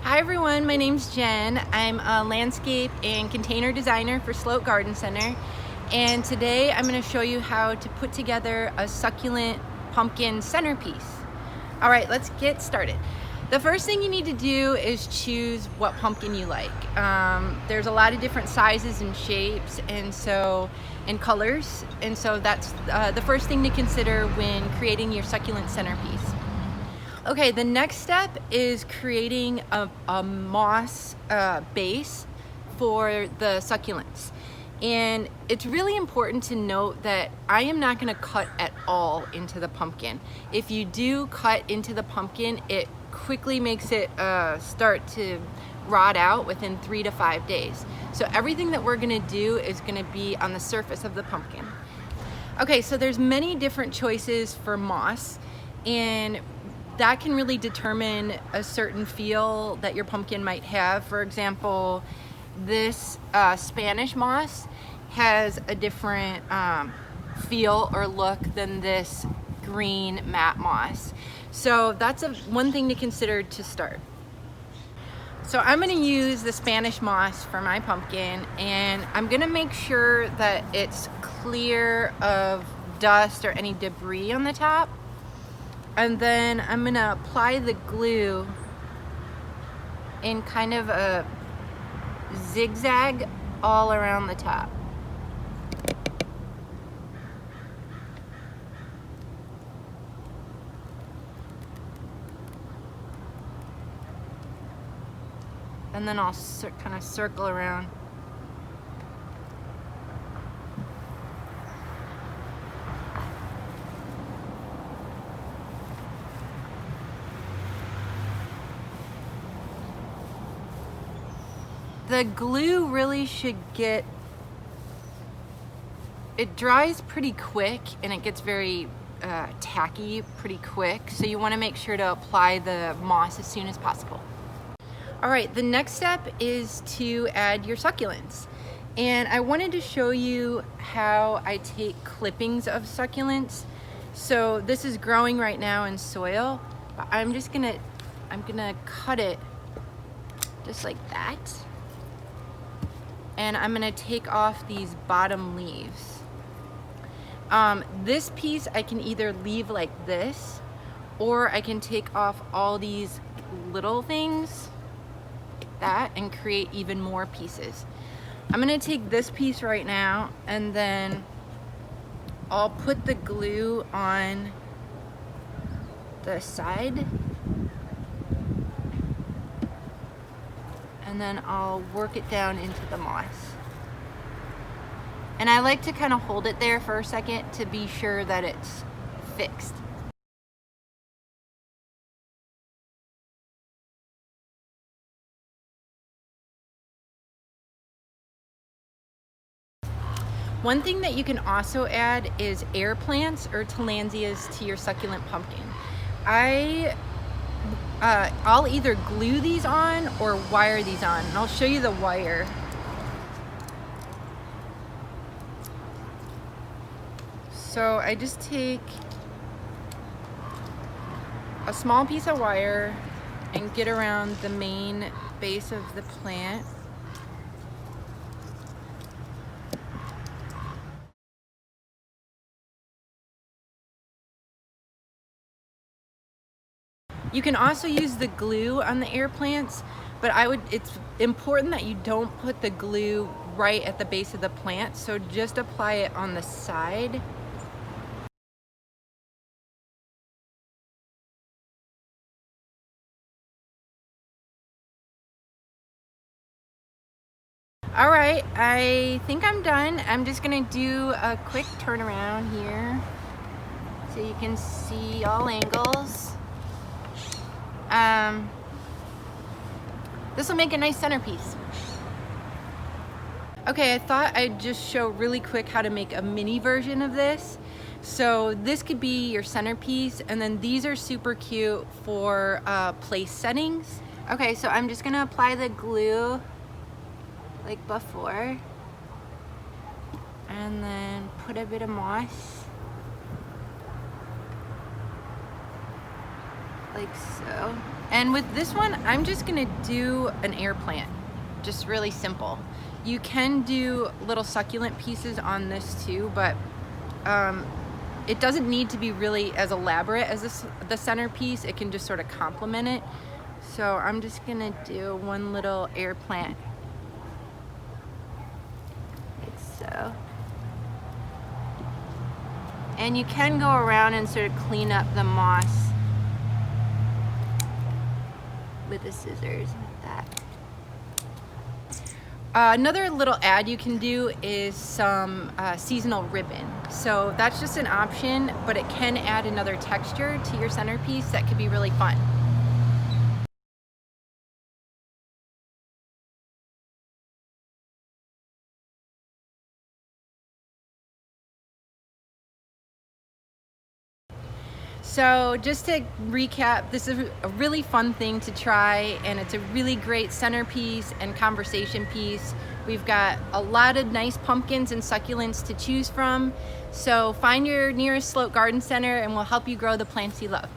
Hi everyone, my name's Jen. I'm a landscape and container designer for Sloat Garden Center, and today I'm going to show you how to put together a succulent pumpkin centerpiece. Alright, let's get started. The first thing you need to do is choose what pumpkin you like. There's a lot of different sizes and shapes and colors, and so that's the first thing to consider when creating your succulent centerpiece. Okay, the next step is creating a moss base for the succulents. And it's really important to note that I am not going to cut at all into the pumpkin. If you do cut into the pumpkin, it quickly makes it start to rot out within 3 to 5 days. So everything that we're going to do is going to be on the surface of the pumpkin. Okay, so there's many different choices for moss, and that can really determine a certain feel that your pumpkin might have. For example, this Spanish moss has a different feel or look than this green matte moss. So that's one thing to consider to start. So I'm going to use the Spanish moss for my pumpkin, and I'm going to make sure that it's clear of dust or any debris on the top. And then I'm going to apply the glue in kind of a zigzag all around the top. And then I'll kind of circle around. The glue really should it dries pretty quick, and it gets very tacky pretty quick, so you want to make sure to apply the moss as soon as possible. Alright, the next step is to add your succulents, and I wanted to show you how I take clippings of succulents. So this is growing right now in soil, but I'm gonna cut it just like that. And I'm gonna take off these bottom leaves. This piece I can either leave like this, or I can take off all these little things like that and create even more pieces. I'm gonna take this piece right now, and then I'll put the glue on the side, and then I'll work it down into the moss. And I like to kind of hold it there for a second to be sure that it's fixed. One thing that you can also add is air plants or tillandsias to your succulent pumpkin. I'll either glue these on or wire these on, and I'll show you the wire. So I just take a small piece of wire and get around the main base of the plant. You can also use the glue on the air plants, but it's important that you don't put the glue right at the base of the plant, so just apply it on the side. Alright, I think I'm done. I'm just gonna do a quick turnaround here so you can see all angles. This will make a nice centerpiece. Okay, I thought I'd just show really quick how to make a mini version of this. So this could be your centerpiece, and then these are super cute for place settings. Okay, so I'm just gonna apply the glue like before, and then put a bit of moss like so. And with this one, I'm just gonna do an air plant, just really simple. You can do little succulent pieces on this too, but it doesn't need to be really as elaborate as the centerpiece. It can just sort of complement it. So I'm just gonna do one little air plant, like so. And you can go around and sort of clean up the moss with the scissors like that. Another little add you can do is some seasonal ribbon. So that's just an option, but it can add another texture to your centerpiece that could be really fun. So just to recap, this is a really fun thing to try, and it's a really great centerpiece and conversation piece. We've got a lot of nice pumpkins and succulents to choose from. So find your nearest Sloat Garden Center and we'll help you grow the plants you love.